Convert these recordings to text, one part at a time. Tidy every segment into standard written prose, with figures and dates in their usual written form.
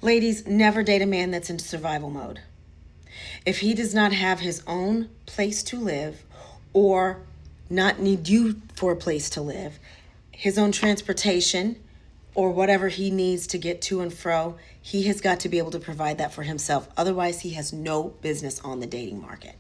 Ladies, never date a man that's in survival mode. If he does not have his own place to live or not need you for a place to live, his own transportation or whatever he needs to get to and fro, he has got to be able to provide that for himself. Otherwise, he has no business on the dating market.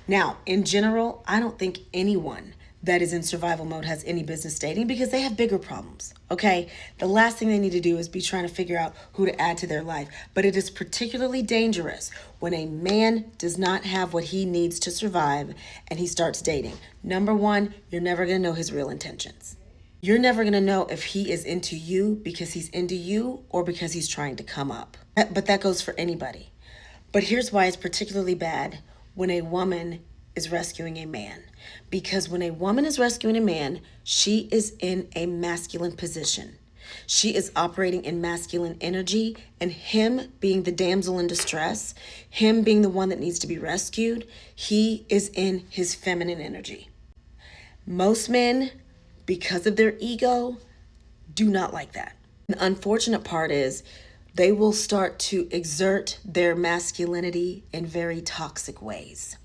Now, in general, I don't think anyone that is in survival mode has any business dating because they have bigger problems, okay? The last thing they need to do is be trying to figure out who to add to their life. But it is particularly dangerous when a man does not have what he needs to survive and he starts dating. Number one, you're never gonna know his real intentions. You're never gonna know if he is into you because he's into you or because he's trying to come up. But that goes for anybody. But here's why it's particularly bad when a woman is rescuing a man. Because when a woman is rescuing a man, she is in a masculine position. She is operating in masculine energy, and him being the damsel in distress, him being the one that needs to be rescued, he is in his feminine energy. Most men, because of their ego, do not like that. The unfortunate part is they will start to exert their masculinity in very toxic ways.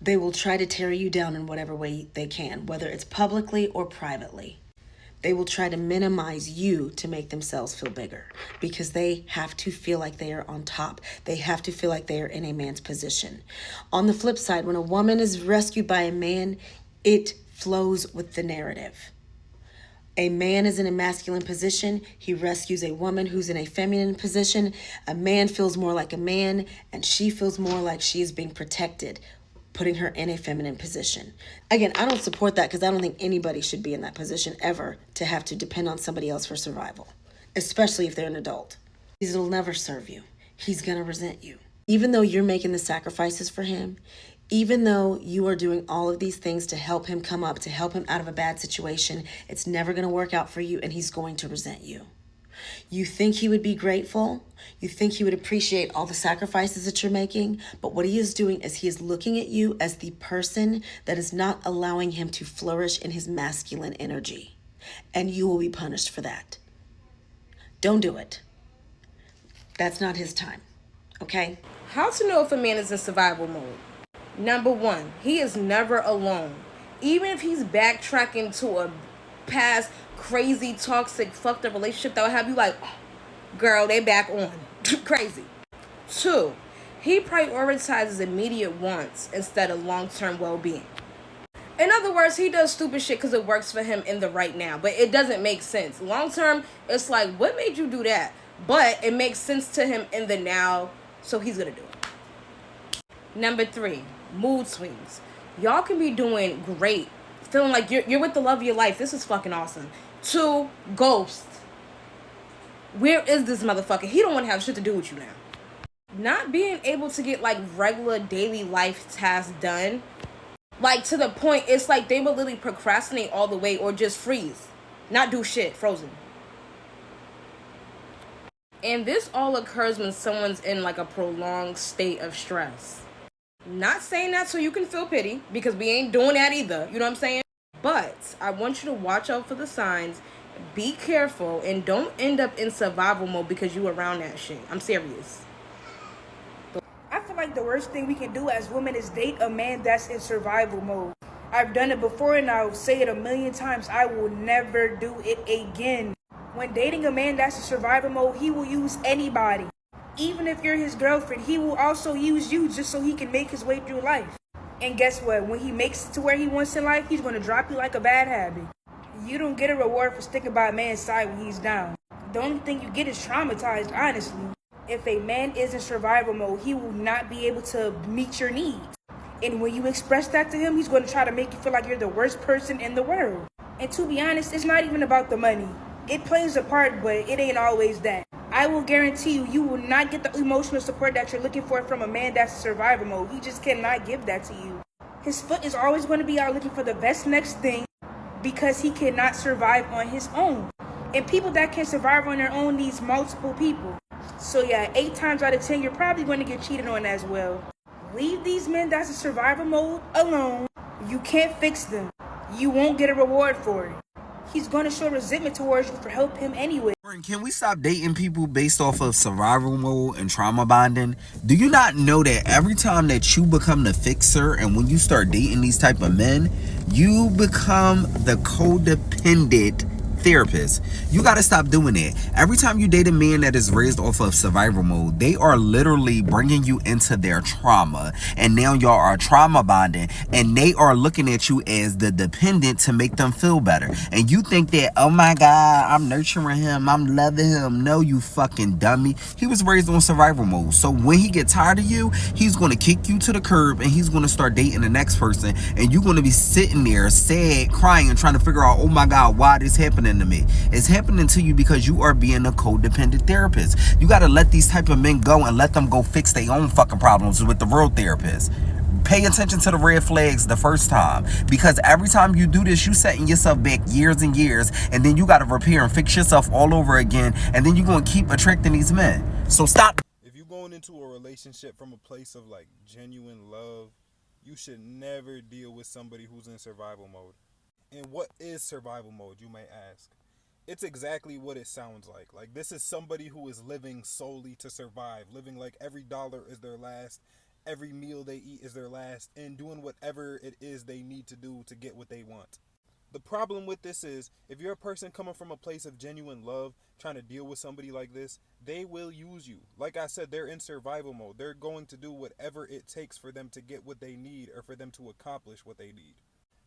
They will try to tear you down in whatever way they can, whether it's publicly or privately. They will try to minimize you to make themselves feel bigger because they have to feel like they are on top. They have to feel like they are in a man's position. On the flip side, when a woman is rescued by a man, it flows with the narrative. A man is in a masculine position. He rescues a woman who's in a feminine position. A man feels more like a man, and she feels more like she is being protected, putting her in a feminine position. Again, I don't support that because I don't think anybody should be in that position ever to have to depend on somebody else for survival, especially if they're an adult. It'll never serve you. He's going to resent you. Even though you're making the sacrifices for him, even though you are doing all of these things to help him come up, to help him out of a bad situation, it's never going to work out for you and he's going to resent you. You think he would be grateful. You think he would appreciate all the sacrifices that you're making. But what he is doing is he is looking at you as the person that is not allowing him to flourish in his masculine energy. And you will be punished for that. Don't do it. That's not his time. Okay? How to know if a man is in survival mode? Number one, he is never alone. Even if he's backtracking to a past crazy, toxic, fucked up relationship that would have you like, oh, girl, they back on. Crazy. Two, he prioritizes immediate wants instead of long-term well-being. In other words, he does stupid shit because it works for him in the right now, but it doesn't make sense. Long-term, it's like, what made you do that? But it makes sense to him in the now, so he's gonna do it. Number three, mood swings. Y'all can be doing great, feeling like you're with the love of your life. This is fucking awesome. Two, ghost. Where is this motherfucker? He don't want to have shit to do with you now. Not being able to get like regular daily life tasks done, like to the point it's like they will literally procrastinate all the way or just freeze, not do shit, frozen. And this all occurs when someone's in like a prolonged state of stress. Not saying that so you can feel pity, because we ain't doing that either, you know what I'm saying? But I want you to watch out for the signs, be careful, and don't end up in survival mode because you around that shit. I'm serious. I feel like the worst thing we can do as women is date a man that's in survival mode. I've done it before and I'll say it a million times. I will never do it again. When dating a man that's in survival mode, he will use anybody. Even if you're his girlfriend, he will also use you just so he can make his way through life. And guess what? When he makes it to where he wants in life, he's going to drop you like a bad habit. You don't get a reward for sticking by a man's side when he's down. The only thing you get is traumatized, honestly. If a man is in survival mode, he will not be able to meet your needs. And when you express that to him, he's going to try to make you feel like you're the worst person in the world. And to be honest, it's not even about the money. It plays a part, but it ain't always that. I will guarantee you, you will not get the emotional support that you're looking for from a man that's in survival mode. He just cannot give that to you. His foot is always going to be out looking for the best next thing because he cannot survive on his own. And people that can survive on their own needs multiple people. So yeah, 8 times out of 10, you're probably going to get cheated on as well. Leave these men that's in survival mode alone. You can't fix them. You won't get a reward for it. He's going to show resentment towards you for helping him anyway. Can we stop dating people based off of survival mode and trauma bonding? Do you not know that every time that you become the fixer and when you start dating these type of men, you become the codependent therapist? You got to stop doing it. Every time you date a man that is raised off of survival mode, they are literally bringing you into their trauma, and now y'all are trauma bonding, and they are looking at you as the dependent to make them feel better. And you think that, oh my god, I'm nurturing him, I'm loving him. No, you fucking dummy. He was raised on survival mode, so when he get tired of you, he's going to kick you to the curb and he's going to start dating the next person, and you're going to be sitting there sad, crying, and trying to figure out, oh my god, why this happening to me? It's happening to you because you are being a codependent therapist. You got to let these type of men go and let them go fix their own fucking problems with the real therapist. Pay attention to the red flags the first time, because every time you do this, you setting yourself back years and years, and then you got to repair and fix yourself all over again, and then you're going to keep attracting these men. So stop. If you're going into a relationship from a place of like genuine love, you should never deal with somebody who's in survival mode. And what is survival mode, you may ask? It's exactly what it sounds like. Like, this is somebody who is living solely to survive, living like every dollar is their last, every meal they eat is their last, and doing whatever it is they need to do to get what they want. The problem with this is, if you're a person coming from a place of genuine love, trying to deal with somebody like this, they will use you. Like I said, they're in survival mode. They're going to do whatever it takes for them to get what they need, or for them to accomplish what they need.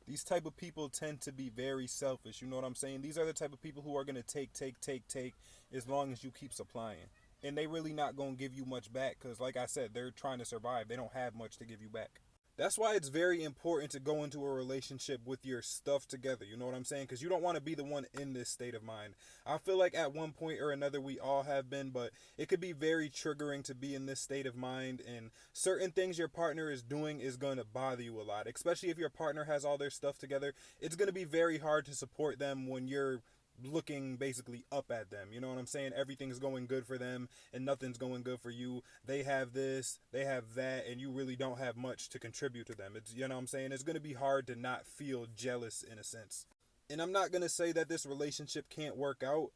These type of people tend to be very selfish. You know what I'm saying? These are the type of people who are going to take as long as you keep supplying. And they really not going to give you much back, because like I said, they're trying to survive. They don't have much to give you back. That's why it's very important to go into a relationship with your stuff together. You know what I'm saying? Because you don't want to be the one in this state of mind. I feel like at one point or another we all have been, but it could be very triggering to be in this state of mind, and certain things your partner is doing is going to bother you a lot. Especially if your partner has all their stuff together. It's going to be very hard to support them when you're looking basically up at them. You know what I'm saying? Everything's going good for them and nothing's going good for you. They have this, they have that, and you really don't have much to contribute to them. It's, you know what I'm saying? It's going to be hard to not feel jealous in a sense. And I'm not going to say that this relationship can't work out,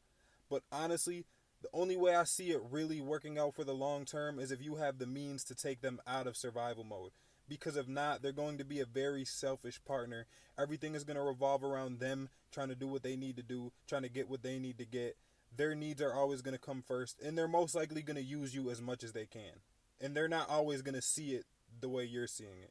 but honestly, the only way I see it really working out for the long term is if you have the means to take them out of survival mode. Because if not, they're going to be a very selfish partner. Everything is going to revolve around them trying to do what they need to do, trying to get what they need to get. Their needs are always going to come first, and they're most likely going to use you as much as they can. And they're not always going to see it the way you're seeing it.